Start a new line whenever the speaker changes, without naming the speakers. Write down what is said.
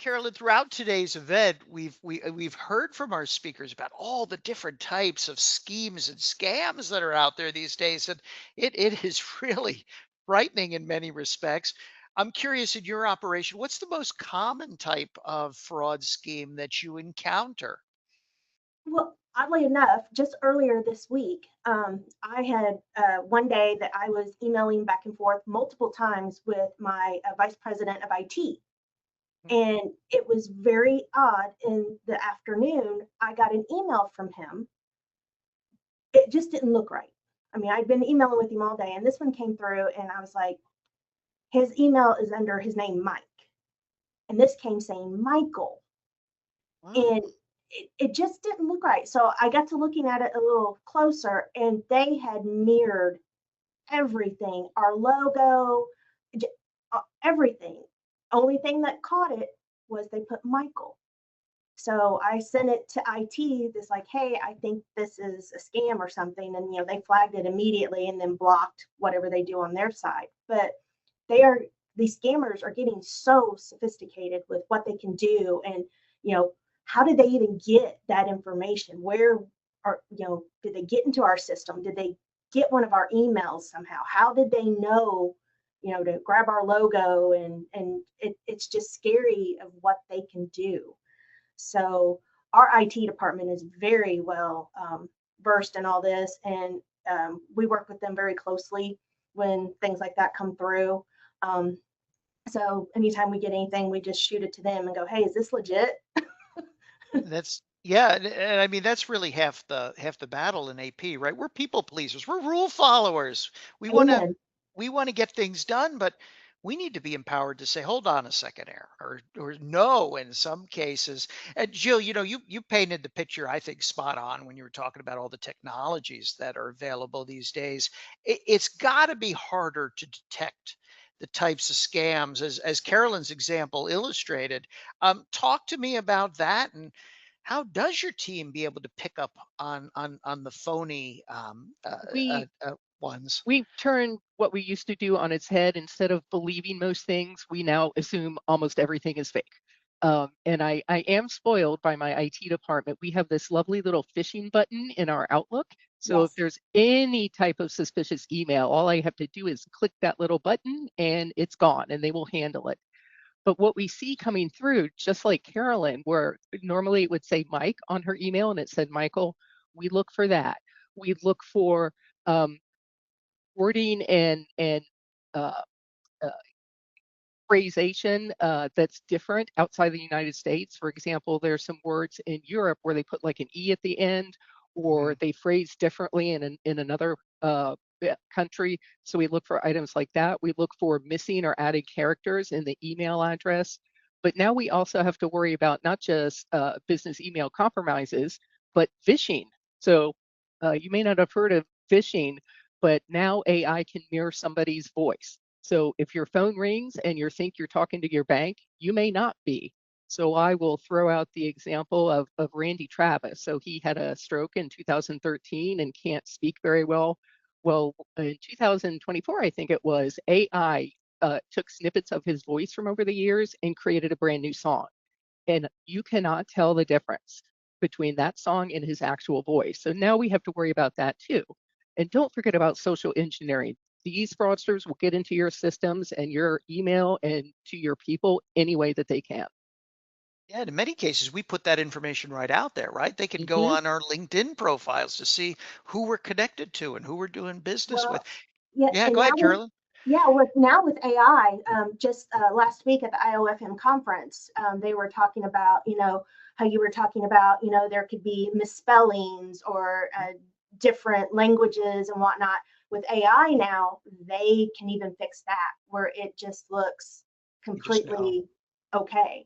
Carolyn, throughout today's event, we've heard from our speakers about all the different types of schemes and scams that are out there these days, and it is really frightening in many respects. I'm curious, in your operation, what's the most common type of fraud scheme that you encounter?
Well, oddly enough, just earlier this week, I had one day that I was emailing back and forth multiple times with my vice president of IT. And it was very odd. In the afternoon, I got an email from him. It just didn't look right. I mean, I'd been emailing with him all day, and this one came through, and I was like, his email is under his name, Mike. And this came saying Michael. And
Oh,
it just didn't look right. So I got to looking at it a little closer, and they had mirrored everything, our logo, everything. Only thing that caught it was they put Michael. So I sent it to IT, this like, hey, I think this is a scam or something. And they flagged it immediately and then blocked whatever they do on their side. But they are these scammers are getting so sophisticated with what they can do. And you know, how did they even get that information? Where are did they get into our system? Did they get one of our emails somehow? How did they know, to grab our logo? And it's just scary of what they can do. So our IT department is very well versed in all this, and we work with them very closely when things like that come through. Um, so anytime we get anything, we just shoot it to them and go, "Hey, is this legit?"
that's yeah, and I mean that's really half the battle in AP, right? We're people pleasers. We're rule followers. We want to
Amen.
we want to get things done, but we need to be empowered to say, hold on a second here, or no in some cases. And Jill, you painted the picture, I think, spot on when you were talking about all the technologies that are available these days. It's got to be harder to detect the types of scams as Carolyn's example illustrated. Talk to me about that, and how does your team be able to pick up on the phony
we
ones?
we've turned what we used to do on its head. Instead of believing most things, we now assume almost everything is fake. And I am spoiled by my IT department. We have this lovely little phishing button in our Outlook. So if
Yes.
there's any type of suspicious email, all I have to do is click that little button and it's gone and they will handle it. But what we see coming through, just like Carolyn, where normally it would say Mike on her email and it said Michael, we look for that. We look for um, wording and uh, uh, phraseation that's different outside the United States. For example, there's some words in Europe where they put like an E at the end, or
Mhm.
they phrase differently in another country. So we look for items like that. We look for missing or added characters in the email address. But now we also have to worry about not just business email compromises, but phishing. So you may not have heard of phishing, but now AI can mirror somebody's voice. So if your phone rings and you think you're talking to your bank, you may not be. So I will throw out the example of Randy Travis. So he had a stroke in 2013 and can't speak very well. Well, in 2024, I think it was, AI took snippets of his voice from over the years and created a brand new song. And you cannot tell the difference between that song and his actual voice. So now we have to worry about that too. And don't forget about social engineering. These fraudsters will get into your systems and your email and to your people any way that they can.
Yeah, in many cases, we put that information right out there, right? They can go
Mhm.
on our LinkedIn profiles to see who we're connected to and who we're doing business with.
Well, yeah,
Yeah,
and
go
now
ahead, Carolyn.
with AI, just last week at the IOFM conference, they were talking about, how you were talking about, there could be misspellings or different languages and whatnot. With AI now, they can even fix that where it just looks
You just know.
completely okay.